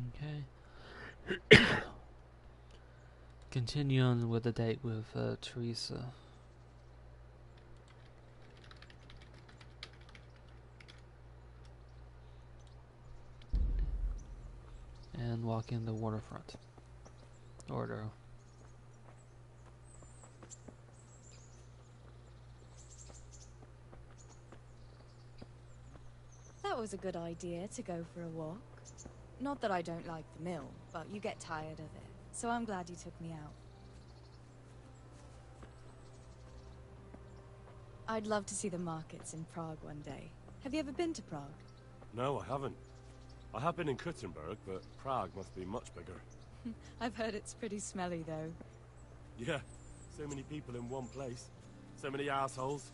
Okay. Continue on with the date with Teresa. And walking the waterfront. Order. That was a good idea to go for a walk. Not that I don't like the mill, but you get tired of it. So I'm glad you took me out. I'd love to see the markets in Prague one day. Have you ever been to Prague? No, I haven't. I have been in Kuttenberg, but Prague must be much bigger. I've heard it's pretty smelly, though. Yeah, so many people in one place. So many assholes.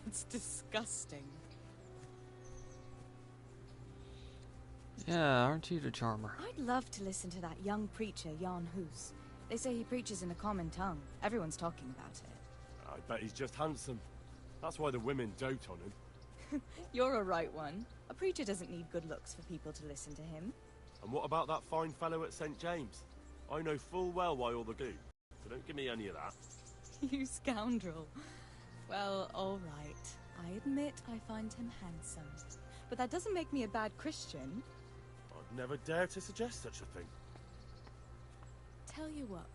It's disgusting. Yeah, aren't you the charmer? I'd love to listen to that young preacher, Jan Hus. They say he preaches in a common tongue. Everyone's talking about it. I bet he's just handsome. That's why the women dote on him. You're a right one. A preacher doesn't need good looks for people to listen to him. And what about that fine fellow at St. James? I know full well why all the glue, so don't give me any of that. You scoundrel. Well, all right. I admit I find him handsome. But that doesn't make me a bad Christian. I'd never dare to suggest such a thing. Tell you what.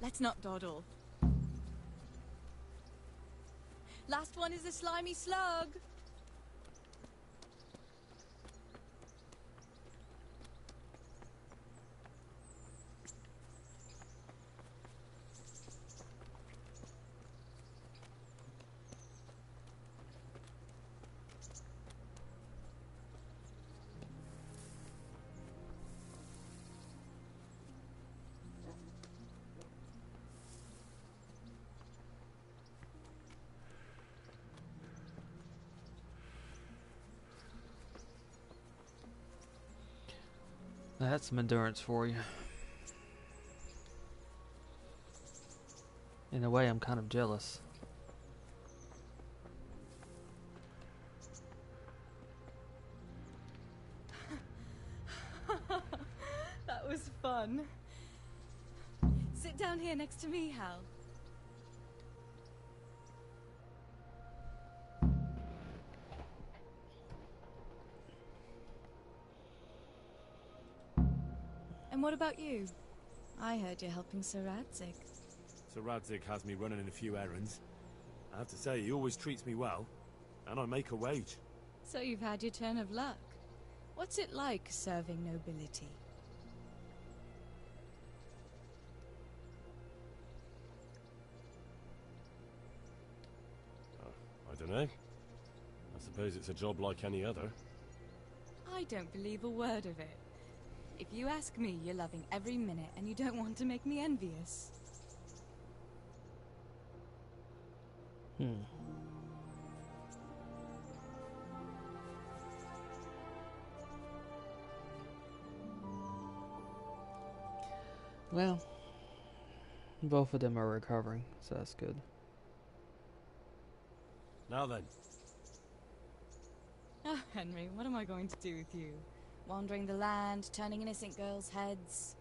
Let's not dawdle. Last one is a slimy slug. That's some endurance for you. In a way, I'm kind of jealous. That was fun. Sit down here next to me, Hal. And what about you? I heard you're helping Sir Radzig. Sir Radzig has me running a few errands. I have to say, he always treats me well, and I make a wage. So you've had your turn of luck. What's it like serving nobility? I don't know. I suppose it's a job like any other. I don't believe a word of it. If you ask me, you're loving every minute and you don't want to make me envious. Well, both of them are recovering, so that's good. Now then. Oh, Henry, what am I going to do with you? Wandering the land, turning innocent girls' heads.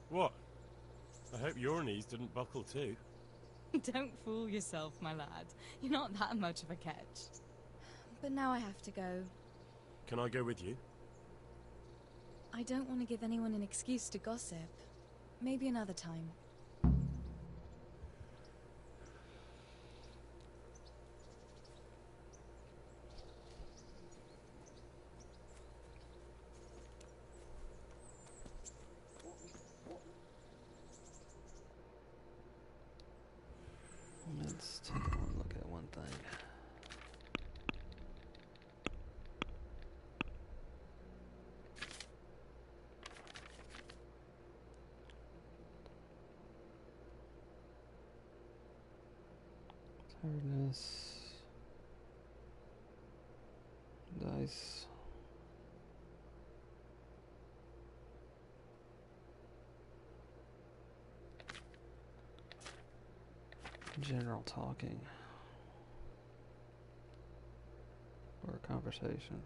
What? I hope your knees didn't buckle too. Don't fool yourself, my lad. You're not that much of a catch. But now I have to go. Can I go with you? I don't want to give anyone an excuse to gossip. Maybe another time. Let's take a look at one thing. Tiredness. Anyways. General talking. Or a conversation.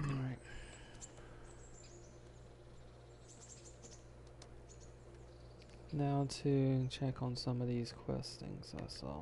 Alright. Now to check on some of these quest things I saw.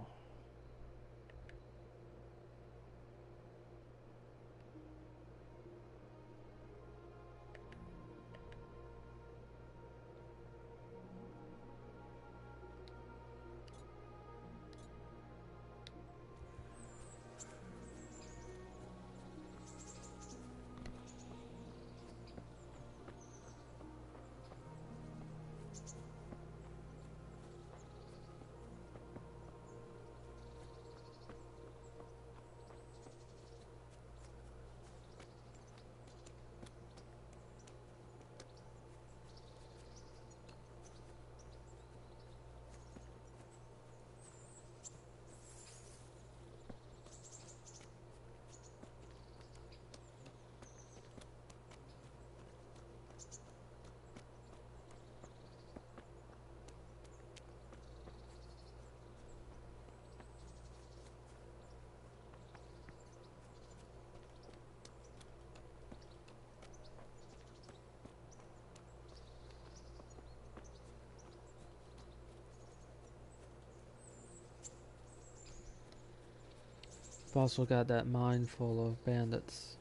I've also got that mine full of bandits.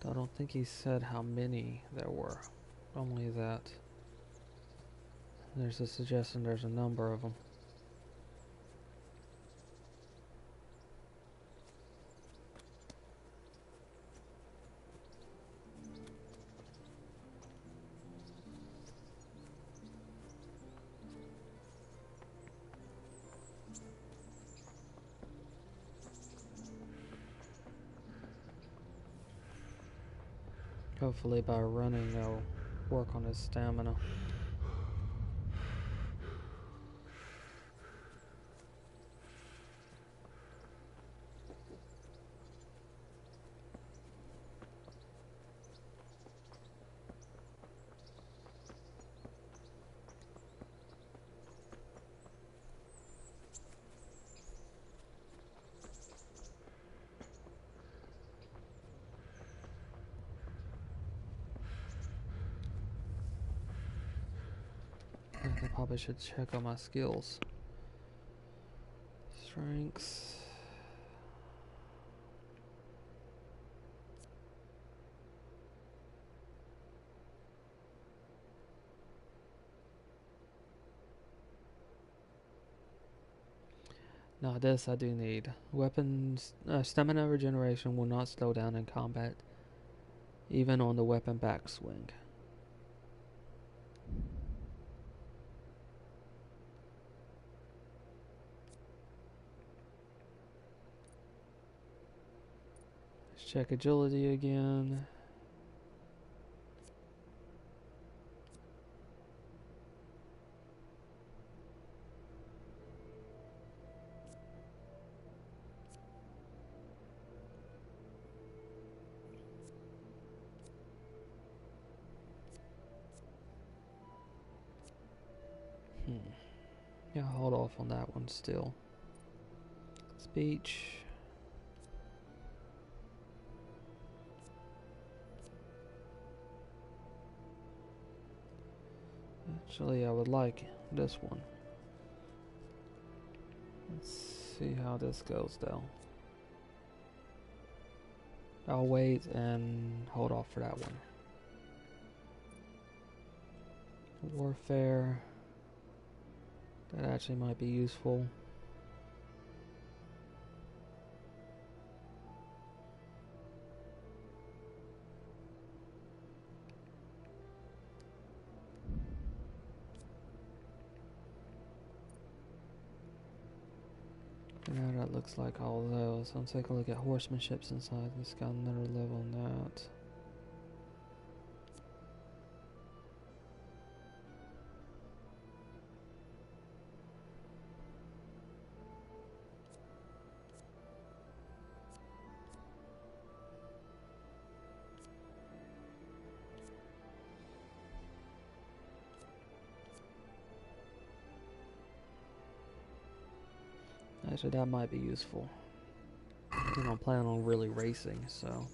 I don't think he said how many there were. Only that there's a suggestion there's a number of them. Hopefully by running they'll work on his stamina. I probably should check on my skills. Strengths. Now this I do need. Weapons stamina regeneration will not slow down in combat, even on the weapon backswing. Let's check agility again. Yeah, hold off on that one still. Speech. Actually, I would like this one. Let's see how this goes though. I'll wait and hold off for that one. Warfare. That actually might be useful. Now that looks like all those. I'll take a look at horsemanship since I just got another level on that. Actually, that might be useful. I don't plan on really racing, so.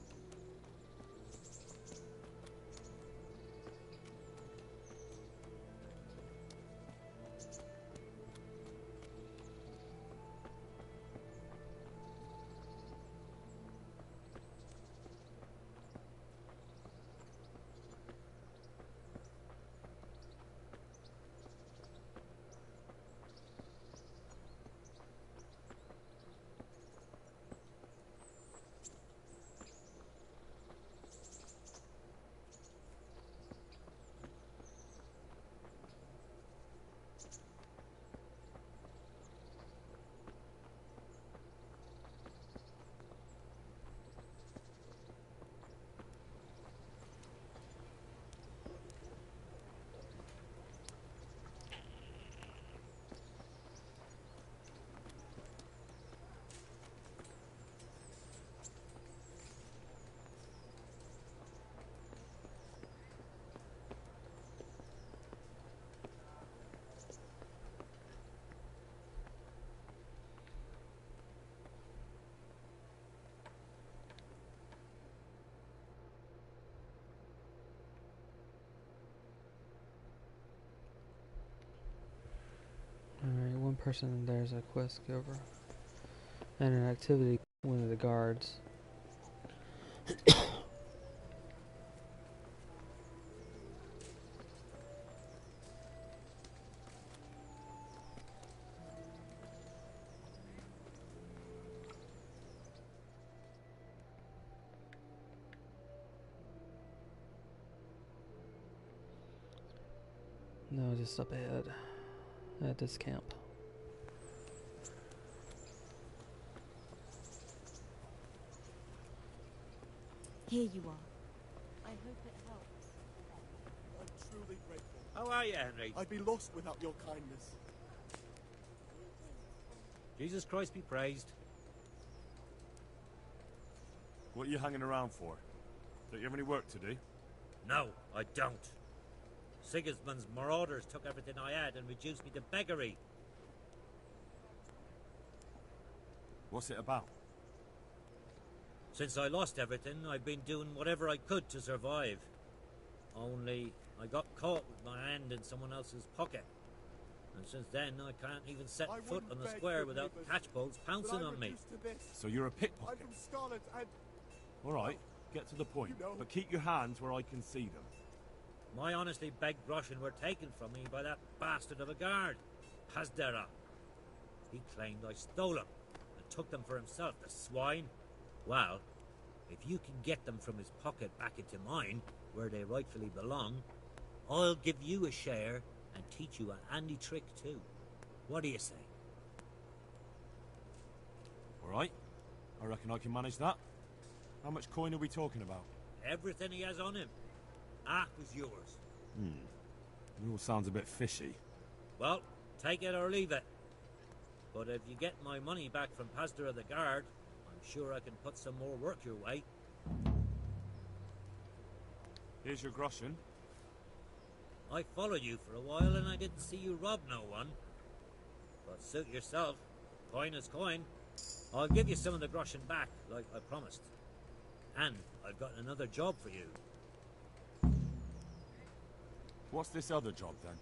Alright, one person in there is a quest giver. And an activity, one of the guards. No, just up ahead. At this camp. Here you are. I hope it helps. I'm truly grateful. How are you, Henry? I'd be lost without your kindness. Jesus Christ be praised. What are you hanging around for? Don't you have any work to do? No, I don't. Sigismund's marauders took everything I had and reduced me to beggary. What's it about? Since I lost everything, I've been doing whatever I could to survive. Only, I got caught with my hand in someone else's pocket. And since then, I can't even set foot on the square without catchpoles pouncing on me. So you're a I'm pickpocket? from Scarlet and... Alright, get to the point. You know. But keep your hands where I can see them. My honestly begged groschen were taken from me by that bastard of a guard, Pasdera. He claimed I stole them and took them for himself, the swine. Well, if you can get them from his pocket back into mine, where they rightfully belong, I'll give you a share and teach you a handy trick too. What do you say? Alright, I reckon I can manage that. How much coin are we talking about? Everything he has on him. Half is yours. It all sounds a bit fishy. Well, take it or leave it. But if you get my money back from Pastor of the Guard, I'm sure I can put some more work your way. Here's your groschen. I followed you for a while and I didn't see you rob no one. But suit yourself. Coin is coin. I'll give you some of the groschen back, like I promised. And I've got another job for you. What's this other job, then?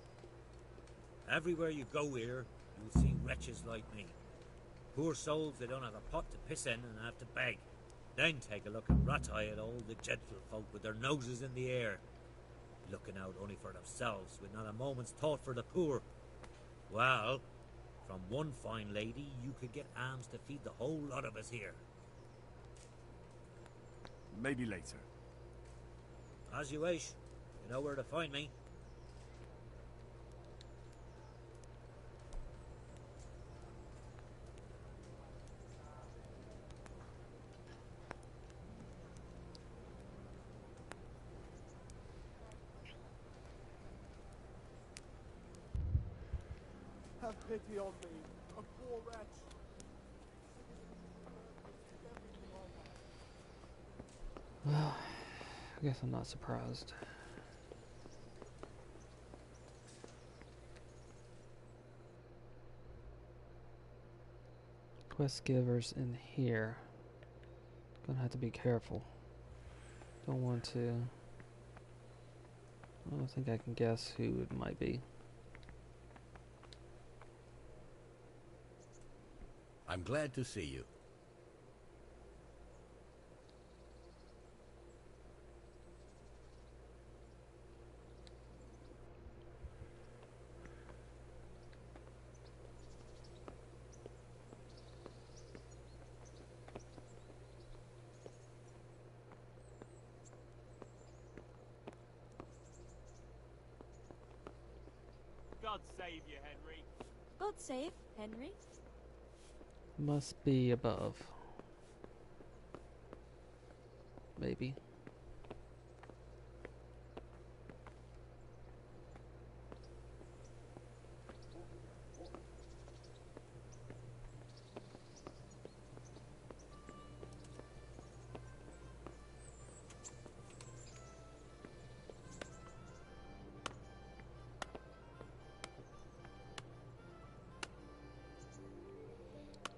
Everywhere you go here, you'll see wretches like me. Poor souls that don't have a pot to piss in and have to beg. Then take a look at Rattay and all the gentlefolk with their noses in the air. looking out only for themselves with not a moment's thought for the poor. Well, from one fine lady you could get alms to feed the whole lot of us here. Maybe later. As you wish. You know where to find me. Have pity on me, a poor wretch. Well, I guess I'm not surprised. Quest givers in here. Gonna have to be careful. Don't want to. I don't think I can guess who it might be. I'm glad to see you. God save you, Henry. God save Henry. Must be above. Maybe.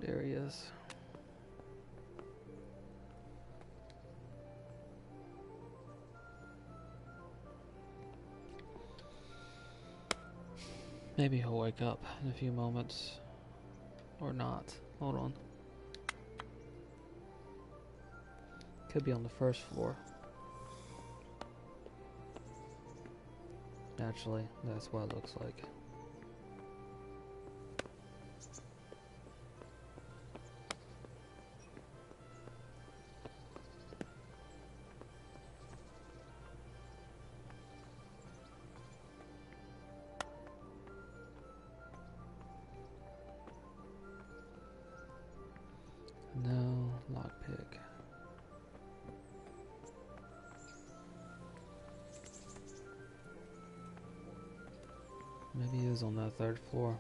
There he is. Maybe he'll wake up in a few moments. Or not. Hold on. Could be on the first floor. Naturally, that's what it looks like. No lockpick. Maybe he is on that third floor.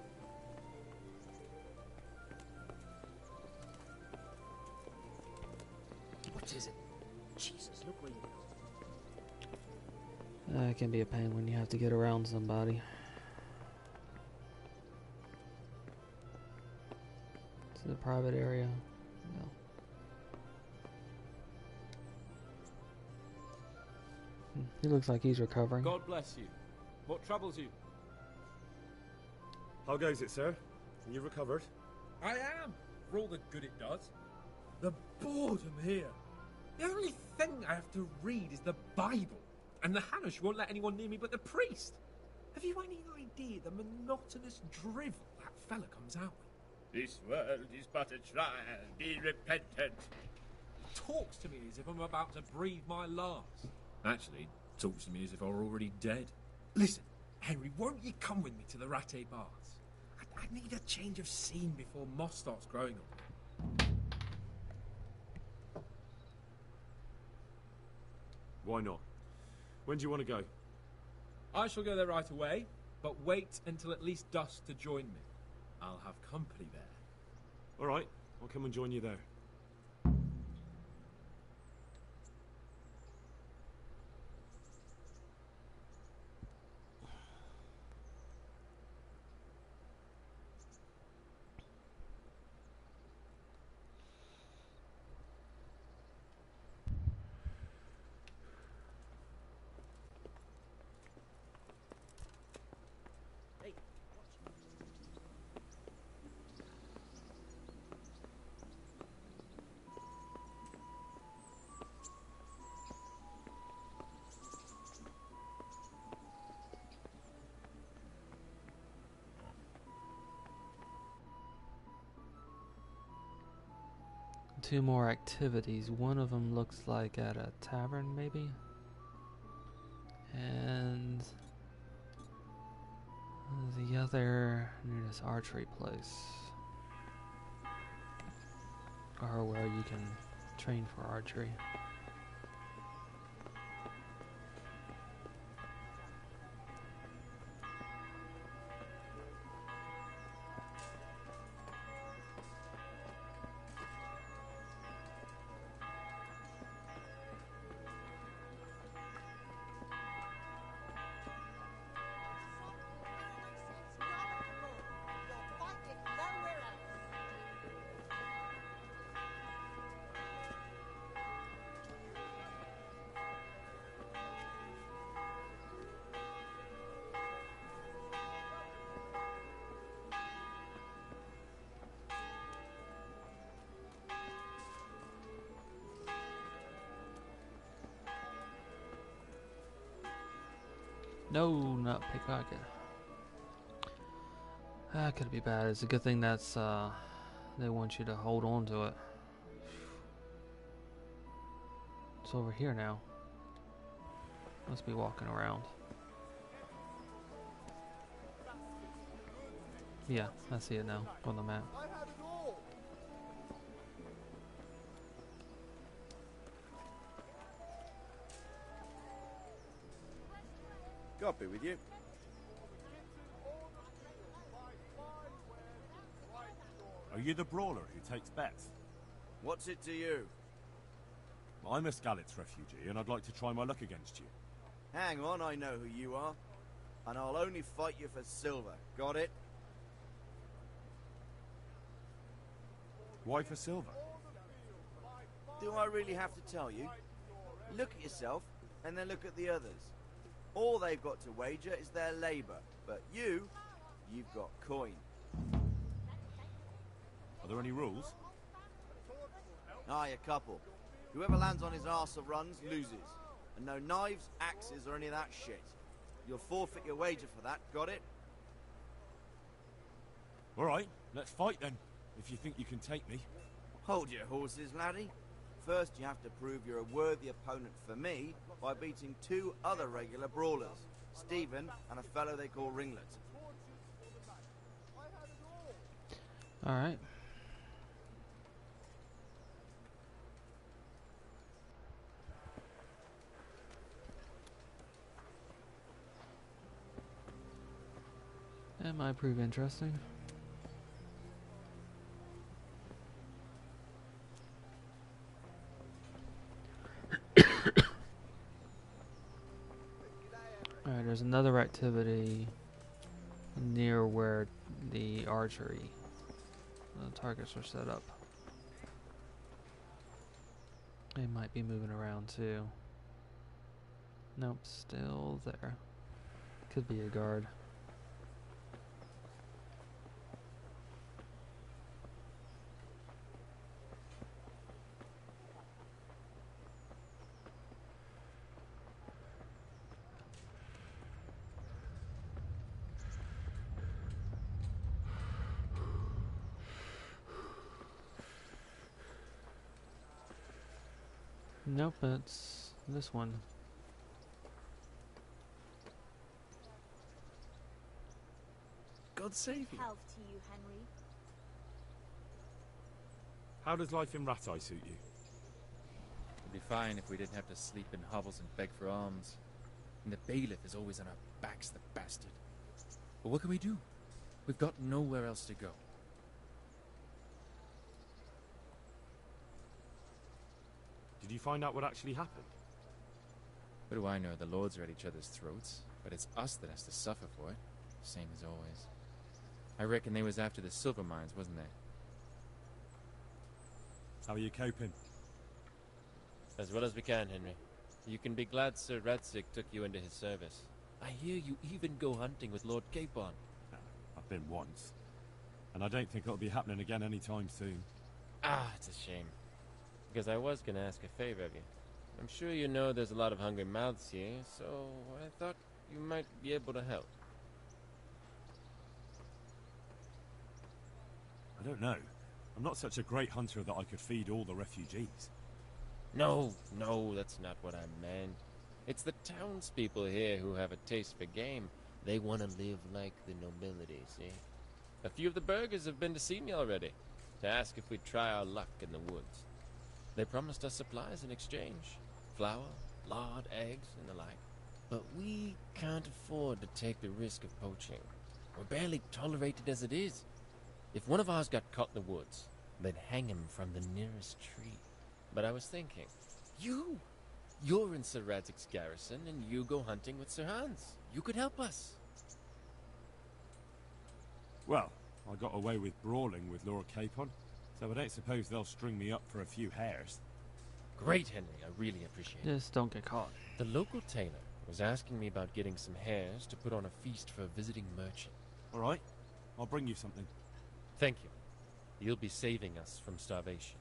What is it? Jesus, look where you are. It can be a pain when you have to get around somebody. It's in a private area. No. He looks like he's recovering. God bless you. What troubles you? How goes it, sir? You recovered? I am, for all the good it does. The boredom here. The only thing I have to read is the Bible, and the Hanush won't let anyone near me but the priest. Have you any idea the monotonous drivel that fella comes out with? This world is but a trial. Be repentant. Talks to me as if I'm about to breathe my last. Actually, talks to me as if I were already dead. Listen, Henry, won't you come with me to the Rattay baths? I need a change of scene before moss starts growing on me. Why not? When do you want to go? I shall go there right away, but wait until at least dusk to join me. I'll have company there. All right, I'll come and join you there. 2 more activities. One of them looks like at a tavern, maybe? And the other near this archery place. Or where you can train for archery. No, not pickpocket. That could be bad. It's a good thing that's they want you to hold on to it. It's over here now. Must be walking around. Yeah, I see it now on the map. I had it all. God be with you. Are you the brawler who takes bets? What's it to you? I'm a Skalitz refugee, and I'd like to try my luck against you. Hang on, I know who you are. And I'll only fight you for silver. Got it? Why for silver? Do I really have to tell you? Look at yourself, and then look at the others. All they've got to wager is their labour. But you've got coin. Are there any rules? Aye, a couple. Whoever lands on his arse or runs, loses. And no knives, axes, or any of that shit. You'll forfeit your wager for that, got it? Alright, let's fight then, if you think you can take me. Hold your horses, laddie. First you have to prove you're a worthy opponent for me by beating 2 other regular brawlers. Stephen and a fellow they call Ringlet. Alright. That might prove interesting. Alright, there's another activity near where the archery targets are set up. They might be moving around too. Nope, still there. Could be a guard. Nope, it's this one. God save you. Health to you, Henry. How does life in Rattay suit you? It'd be fine if we didn't have to sleep in hovels and beg for alms. And the bailiff is always on our backs, the bastard. But what can we do? We've got nowhere else to go. Did you find out what actually happened? What do I know? The lords are at each other's throats, but it's us that has to suffer for it. Same as always. I reckon they was after the silver mines, wasn't they? How are you coping? As well as we can, Henry. You can be glad Sir Rattay took you into his service. I hear you even go hunting with Lord Capon. I've been once. And I don't think it'll be happening again anytime soon. Ah, it's a shame. Because I was going to ask a favor of you. I'm sure you know there's a lot of hungry mouths here, so I thought you might be able to help. I don't know. I'm not such a great hunter that I could feed all the refugees. No, that's not what I meant. It's the townspeople here who have a taste for game. They want to live like the nobility, see? A few of the burghers have been to see me already, to ask if we'd try our luck in the woods. They promised us supplies in exchange. Flour, lard, eggs, and the like. But we can't afford to take the risk of poaching. We're barely tolerated as it is. If one of ours got caught in the woods, they'd hang him from the nearest tree. But I was thinking, you're in Sir Radzig's garrison, and you go hunting with Sir Hans. You could help us. Well, I got away with brawling with Lord Capon, so I don't suppose they'll string me up for a few hares. Great, Henry. I really appreciate it. Just don't get caught. The local tailor was asking me about getting some hares to put on a feast for a visiting merchant. All right, I'll bring you something. Thank you. You'll be saving us from starvation.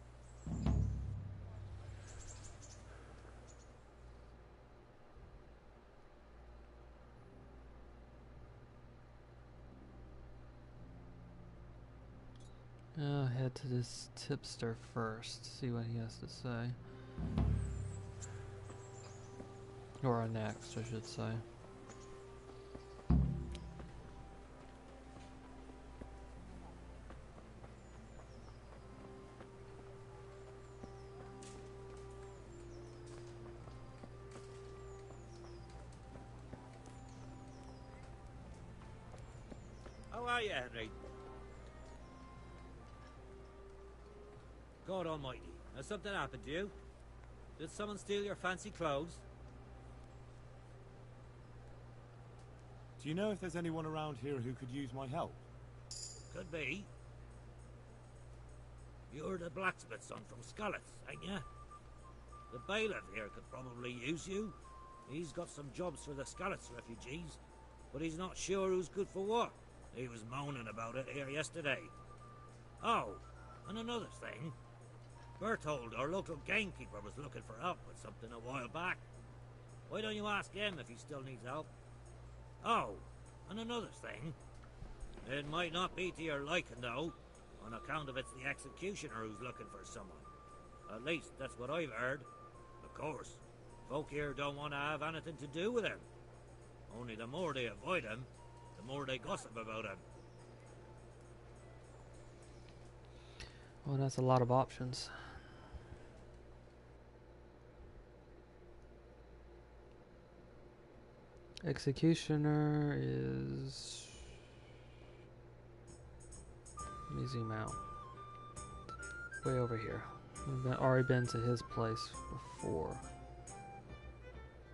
I'll head to this tipster first, see what he has to say. Or next, I should say. How are you, Henry? God almighty, has something happened to you? Did someone steal your fancy clothes? Do you know if there's anyone around here who could use my help? Could be. You're the blacksmith's son from Scarlets, ain't you? The bailiff here could probably use you. He's got some jobs for the Scarlets refugees, but he's not sure who's good for what. He was moaning about it here yesterday. Oh, and another thing. Berthold, our local gamekeeper, was looking for help with something a while back. Why don't you ask him if he still needs help? Oh, and another thing. It might not be to your liking, though, on account of it's the executioner who's looking for someone. At least, that's what I've heard. Of course, folk here don't want to have anything to do with him. Only the more they avoid him, the more they gossip about him. Well, that's a lot of options. Executioner is... Let me zoom out. Way over here. We've already been to his place before.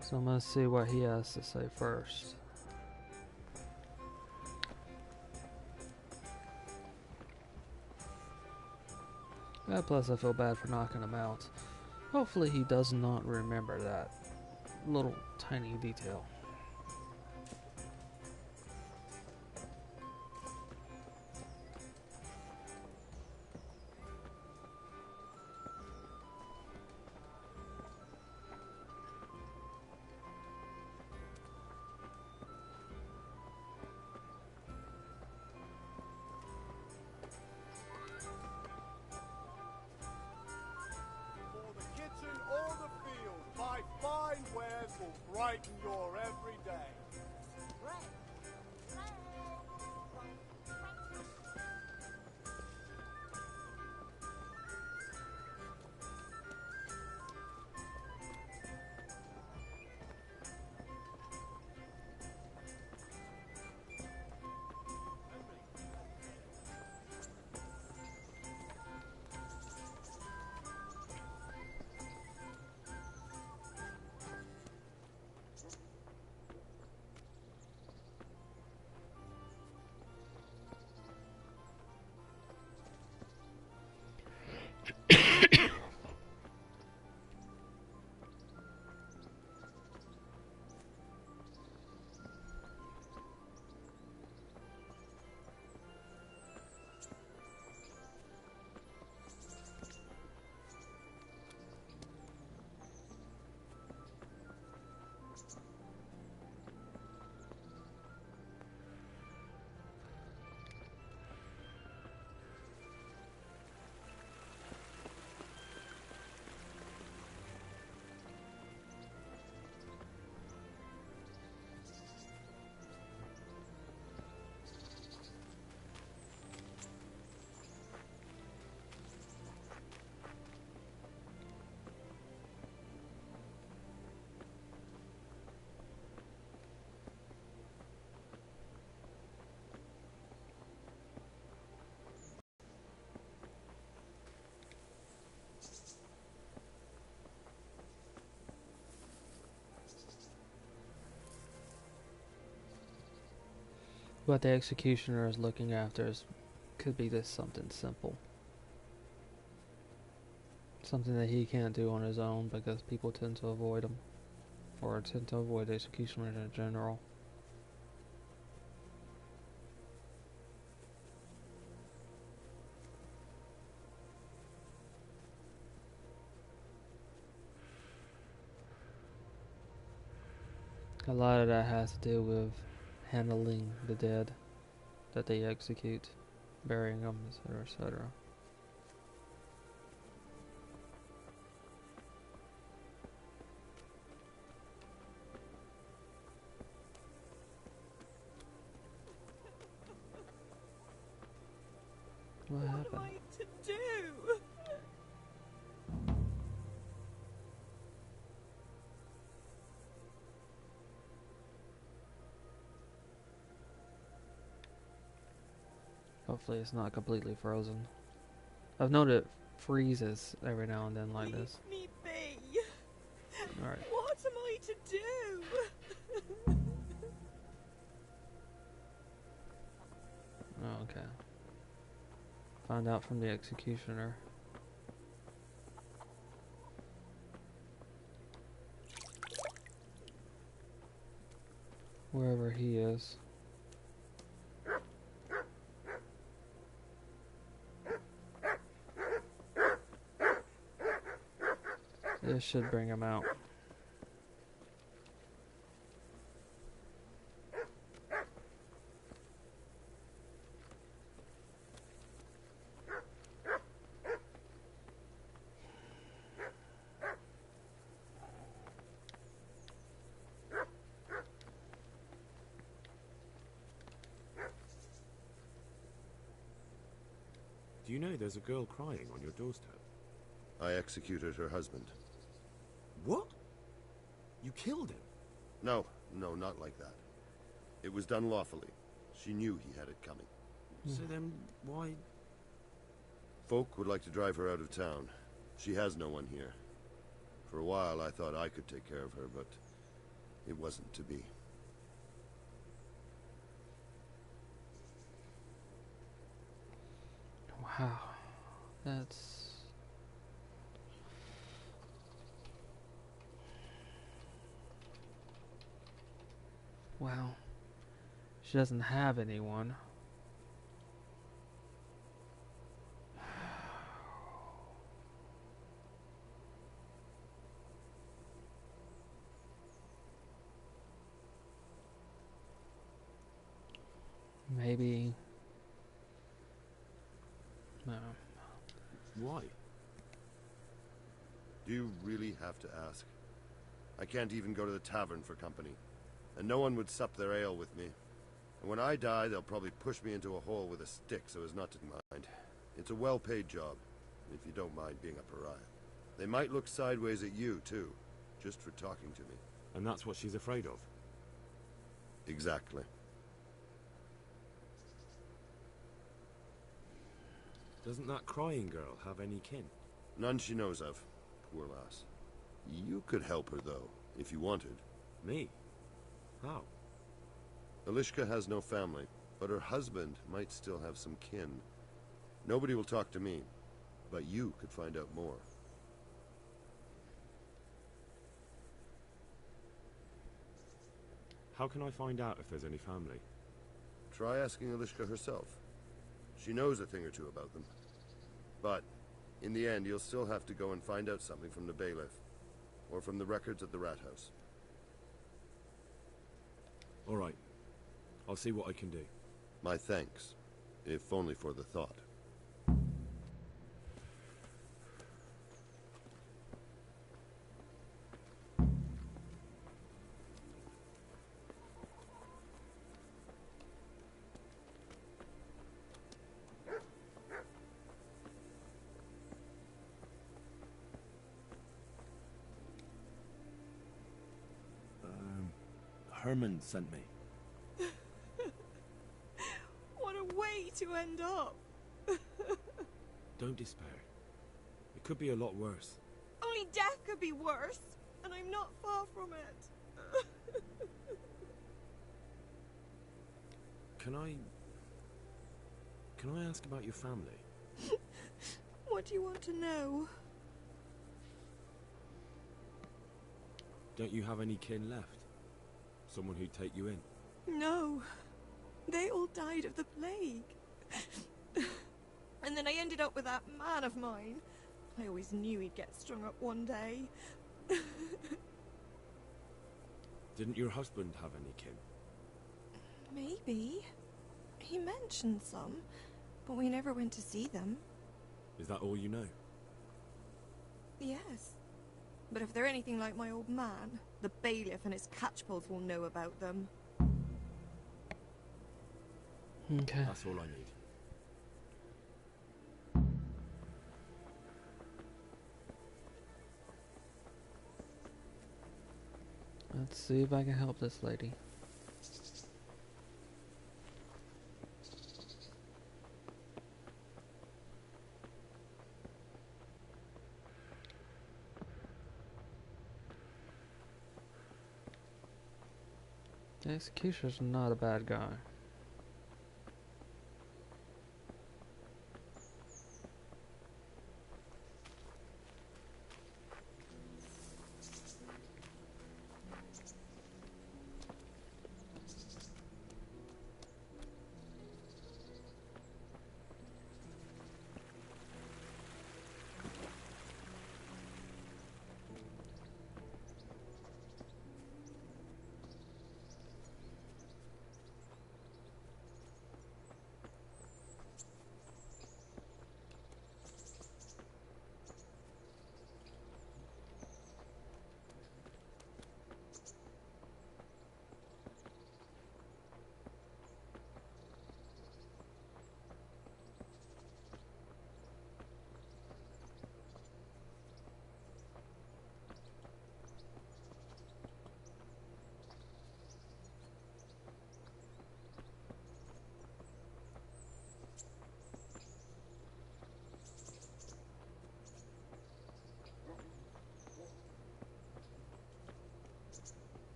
So I'm gonna see what he has to say first. Plus I feel bad for knocking him out. Hopefully he does not remember that little tiny detail. Brighten your every day. what the executioner is looking after could be just something simple. Something that he can't do on his own because people tend to avoid him. Or tend to avoid executioners in general. A lot of that has to do with handling the dead that they execute, burying them, etc., etc. What happened? What am I to do? Hopefully it's not completely frozen. I've known it freezes every now and then like this. Leave me be. Alright. What am I to do? Oh, okay. Find out from the executioner. Wherever he is. This should bring him out. Do you know there's a girl crying on your doorstep? I executed her husband. What? You killed him? No, not like that. It was done lawfully. She knew he had it coming. So then, why... Folk would like to drive her out of town. She has no one here. For a while I thought I could take care of her, but it wasn't to be. Wow. That's... Well, she doesn't have anyone. Maybe... No. Why? Do you really have to ask? I can't even go to the tavern for company. And no one would sup their ale with me. And when I die, they'll probably push me into a hole with a stick so as not to mind. It's a well-paid job, if you don't mind being a pariah. They might look sideways at you, too, just for talking to me. And that's what she's afraid of? Exactly. Doesn't that crying girl have any kin? None she knows of. Poor lass. You could help her, though, if you wanted. Me? How? Eliskha has no family, but her husband might still have some kin. Nobody will talk to me, but you could find out more. How can I find out if there's any family? Try asking Eliskha herself. She knows a thing or two about them. But, in the end, you'll still have to go and find out something from the bailiff, or from the records at the rat house. All right. I'll see what I can do. My thanks, if only for the thought. Herman sent me. What a way to end up. Don't despair. It could be a lot worse. Only death could be worse, and I'm not far from it. Can I ask about your family? What do you want to know? Don't you have any kin left? Someone who'd take you in? No. They all died of the plague. And then I ended up with that man of mine. I always knew he'd get strung up one day. Didn't your husband have any kin? Maybe. He mentioned some, but we never went to see them. Is that all you know? Yes. But if they're anything like my old man, the bailiff and his catchpolls will know about them. Okay. That's all I need. Let's see if I can help this lady. The executioner's not a bad guy.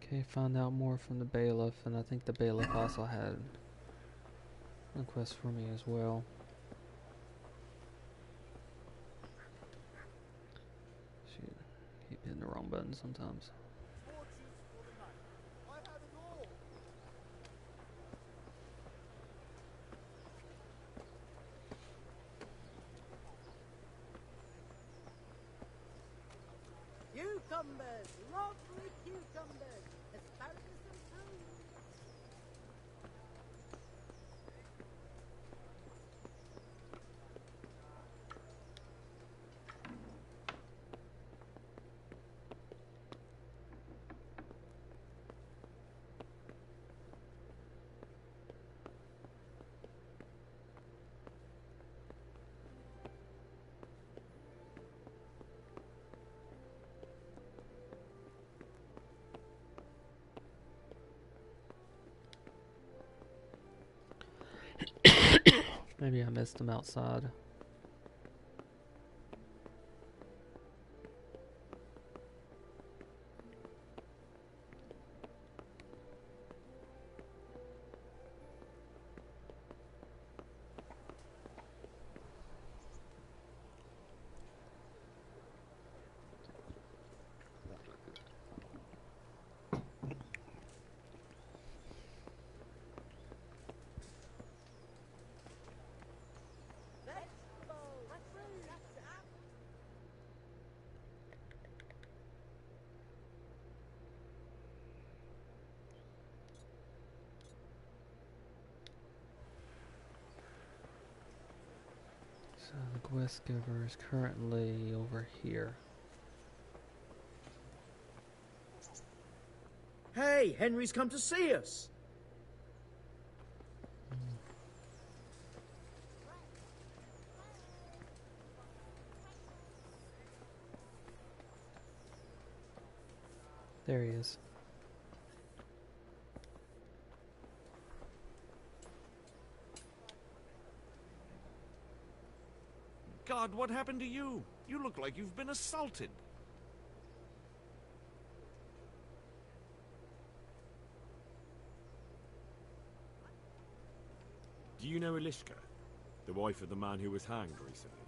Okay, found out more from the bailiff, and I think the bailiff also had a request for me as well. Shoot, keep hitting the wrong button sometimes. Cucumbers, lovely cucumbers, asparagus and prunes. Maybe I missed him outside. quest giver is currently over here. Hey, Henry's come to see us. There he is. God, what happened to you? You look like you've been assaulted. Do you know Eliskha, the wife of the man who was hanged recently?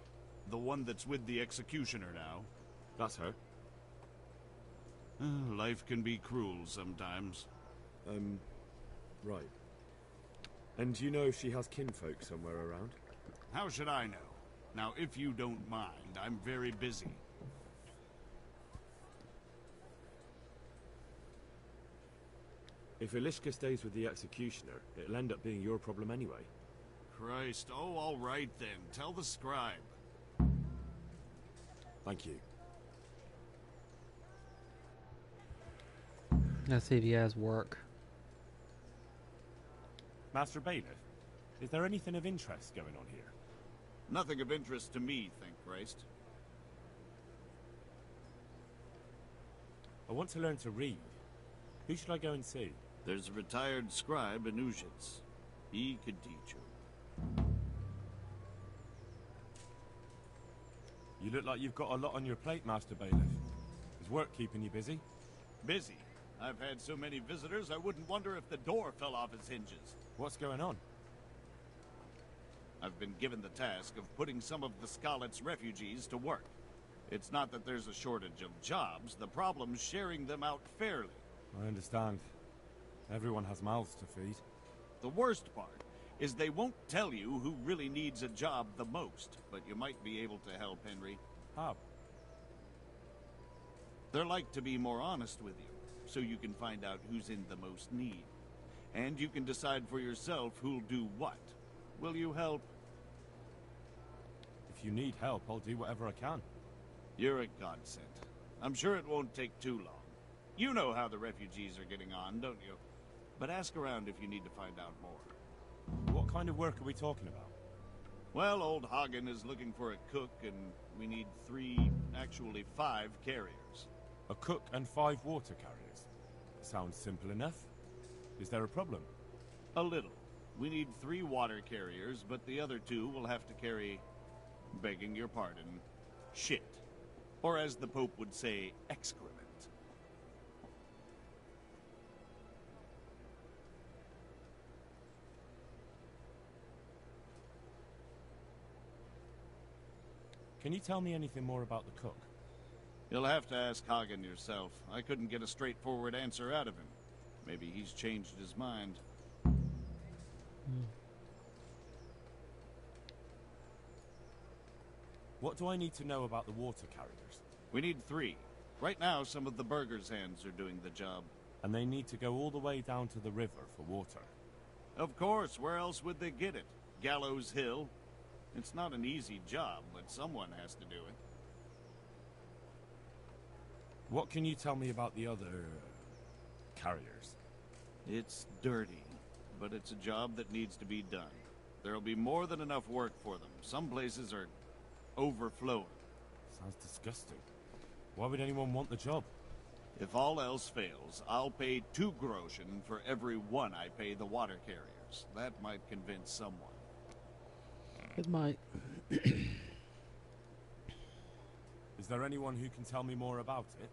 The one that's with the executioner now? That's her. Life can be cruel sometimes. Right. And do you know if she has kinfolk somewhere around? How should I know? Now, if you don't mind, I'm very busy. If Eliskha stays with the executioner, it'll end up being your problem anyway. Christ, oh, all right then. Tell the scribe. Thank you. Let's see if he has work. Master Bailiff, is there anything of interest going on here? Nothing of interest to me, thank Christ. I want to learn to read. Who should I go and see? There's a retired scribe in Uzhitz. He could teach you. You look like you've got a lot on your plate, Master Bailiff. Is work keeping you busy? Busy? I've had so many visitors, I wouldn't wonder if the door fell off its hinges. What's going on? I've been given the task of putting some of the Skalitz refugees to work. It's not that there's a shortage of jobs, the problem's sharing them out fairly. I understand. Everyone has mouths to feed. The worst part is they won't tell you who really needs a job the most, but you might be able to help, Henry. How? They're like to be more honest with you, so you can find out who's in the most need. And you can decide for yourself who'll do what. Will you help? If you need help, I'll do whatever I can. You're a godsend. I'm sure it won't take too long. You know how the refugees are getting on, don't you? But ask around if you need to find out more. What kind of work are we talking about? Well, old Hagen is looking for a cook, and we need 5 carriers. A cook and 5 water carriers. Sounds simple enough. Is there a problem? A little. We need 3 water carriers, but the other 2 will have to carry, begging your pardon, shit. Or as the Pope would say, excrement. Can you tell me anything more about the cook? You'll have to ask Hagen yourself. I couldn't get a straightforward answer out of him. Maybe he's changed his mind. What do I need to know about the water carriers? We need 3. Right now, some of the burghers' hands are doing the job. And they need to go all the way down to the river for water? Of course, where else would they get it? Gallows Hill? It's not an easy job, but someone has to do it. What can you tell me about the other carriers? It's dirty, but it's a job that needs to be done. There'll be more than enough work for them. Some places are overflowing. Sounds disgusting. Why would anyone want the job? If all else fails, I'll pay 2 groschen for every 1 I pay the water carriers. That might convince someone. It might. Is there anyone who can tell me more about it?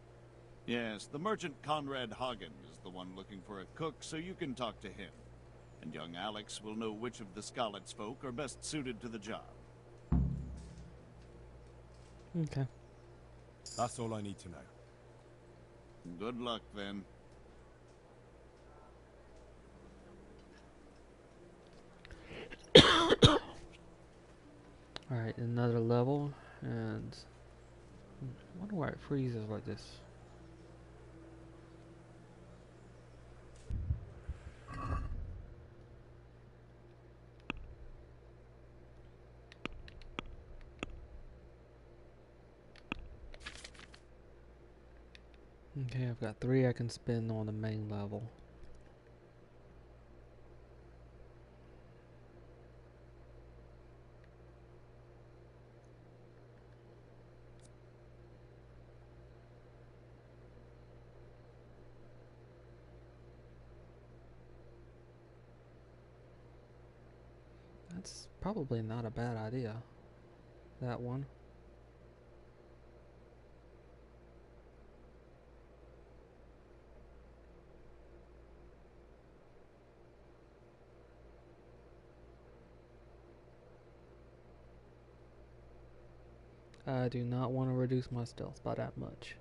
Yes, the merchant Conrad Hagen is the one looking for a cook, so you can talk to him. And young Alex will know which of the Skalitz folk are best suited to the job. Okay. That's all I need to know. Good luck, then. Alright, another level, and I wonder why it freezes like this. Okay, I've got 3 I can spend on the main level. That's probably not a bad idea, that one. I do not want to reduce my stealth by that much.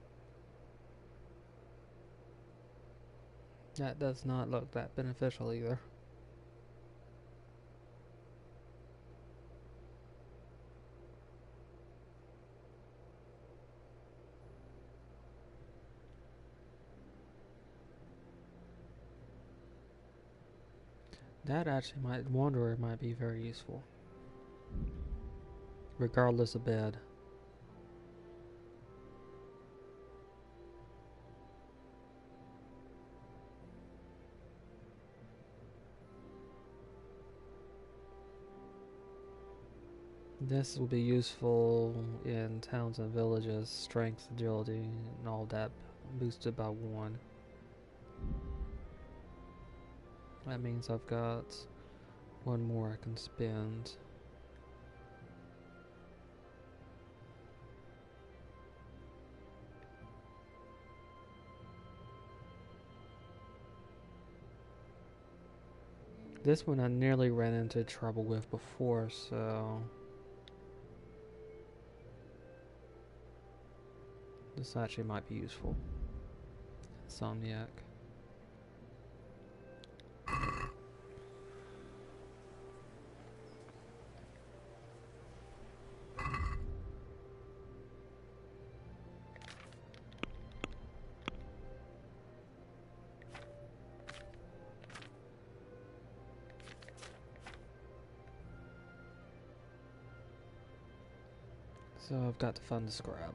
That does not look that beneficial either. That actually Wanderer might be very useful. Regardless of bed. This will be useful in towns and villages, strength, agility, and all that boosted by 1. That means I've got 1 more I can spend. This one I nearly ran into trouble with before, so this actually might be useful. Insomniac. So I've got to find the scribe.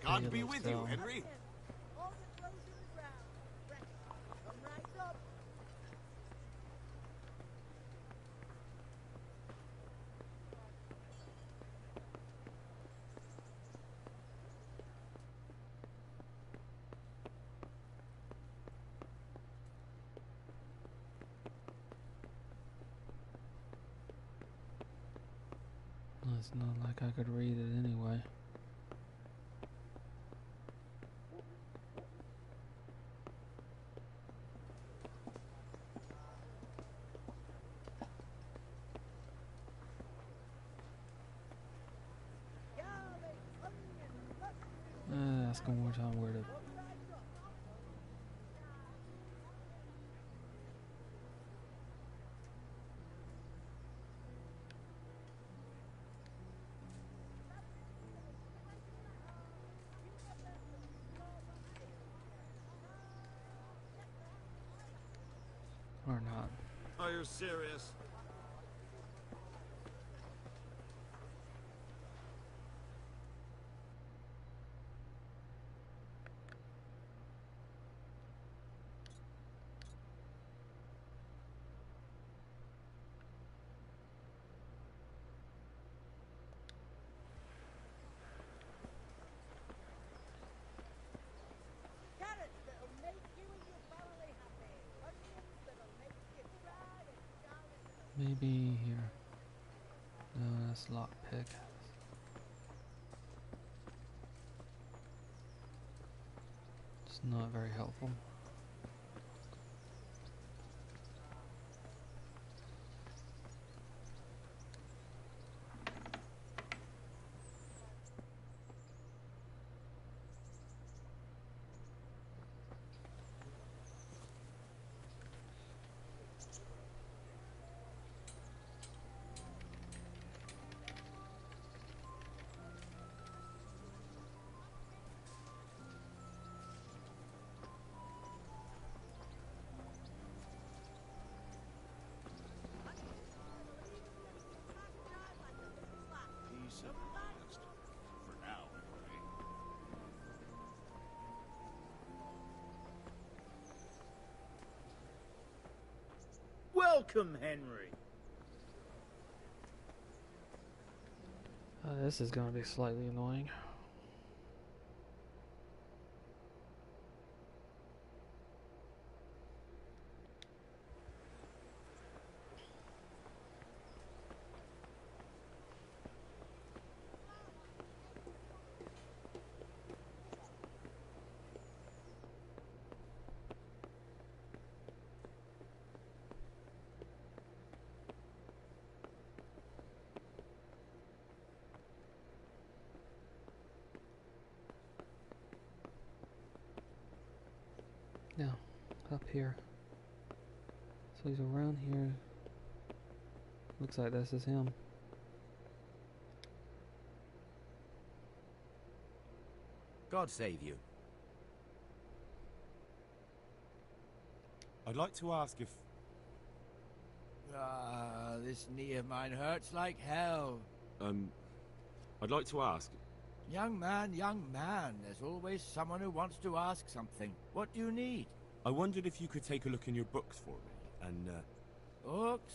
God be with you, Henry. It's not like I could read it anyway. Ask one more time where to. Or not. Are you serious? Maybe here. No, that's lockpick. It's not very helpful. Welcome, Henry. This is going to be slightly annoying. Yeah, up here. So he's around here. Looks like this is him. God save you. I'd like to ask if... This knee of mine hurts like hell. I'd like to ask... Young man, there's always someone who wants to ask something. What do you need? I wondered if you could take a look in your books for me, and, Books?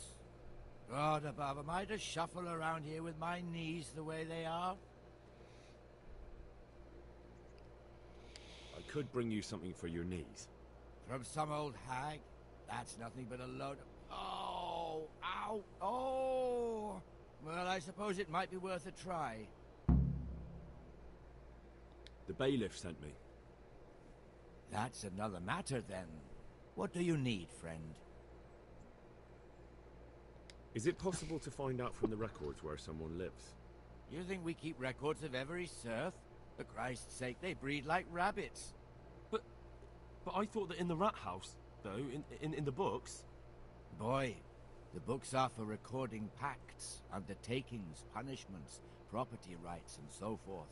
God above, am I to shuffle around here with my knees the way they are? I could bring you something for your knees. From some old hag? That's nothing but a load of... Oh! Ow! Oh! Well, I suppose it might be worth a try. The bailiff sent me. That's another matter, then. What do you need, friend? Is it possible to find out from the records where someone lives? You think we keep records of every serf? For Christ's sake, they breed like rabbits. But I thought that in the rat house, though, in the books... Boy, the books are for recording pacts, undertakings, punishments, property rights, and so forth.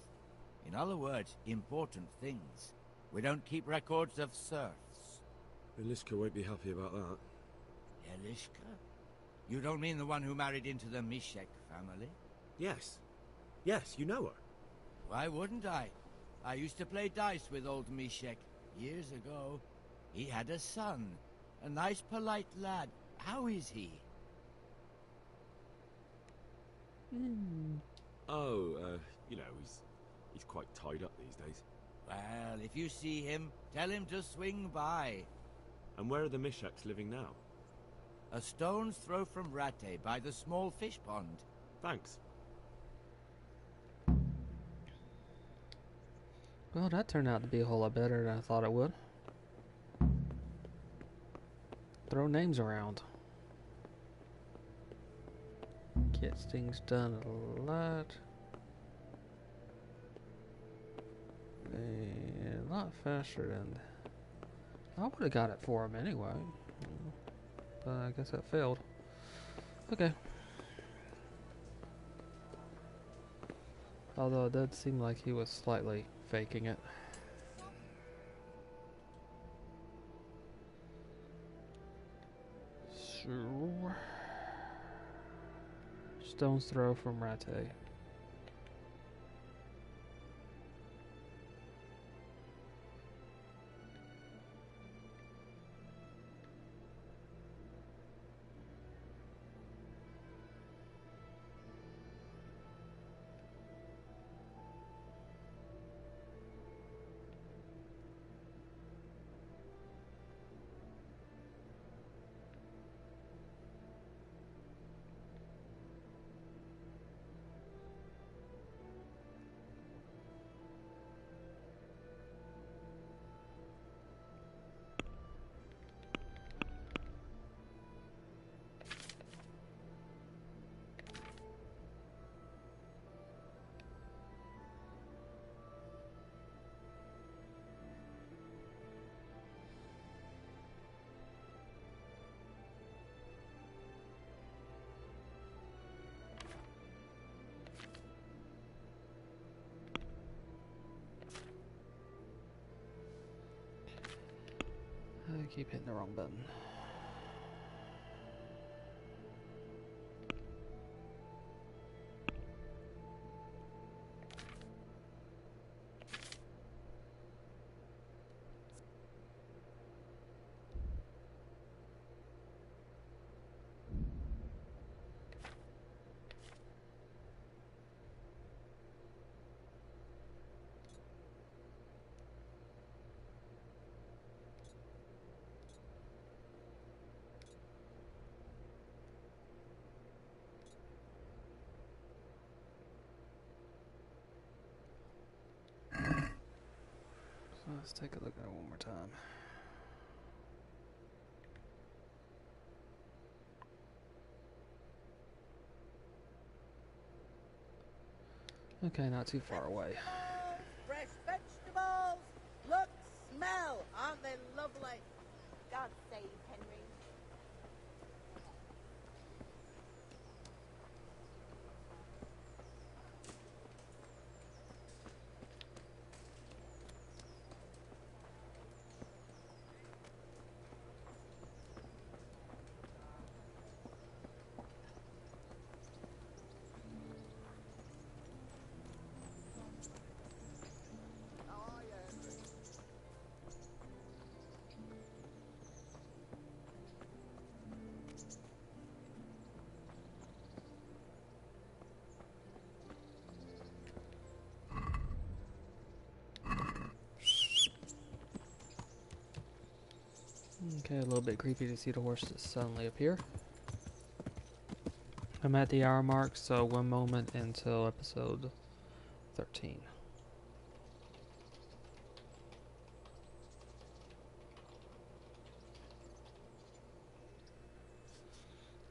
In other words, important things. We don't keep records of serfs. Eliskha won't be happy about that. Eliskha? You don't mean the one who married into the Mishek family? Yes. Yes, you know her. Why wouldn't I? I used to play dice with old Mishek years ago. He had a son. A nice, polite lad. How is he? Oh, you know, he's quite tied up these days. Well, if you see him, tell him to swing by. And where are the Misheks living now? A stone's throw from Rattay by the small fish pond. Thanks. Well, that turned out to be a whole lot better than I thought it would. Throw names around. Gets things done a lot. A lot faster than... I would have got it for him anyway. But I guess that failed. Okay. Although it did seem like he was slightly faking it. So, stone's throw from Rattay. I keep hitting the wrong button. Let's take a look at it one more time. Okay, not too far away. Fresh vegetables! Look, smell! Aren't they lovely? God save Henry. Okay, a little bit creepy to see the horse just suddenly appear. I'm at the hour mark, so 1 moment until episode 13.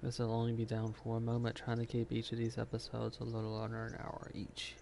This will only be down for 1 moment, trying to keep each of these episodes a little under an hour each.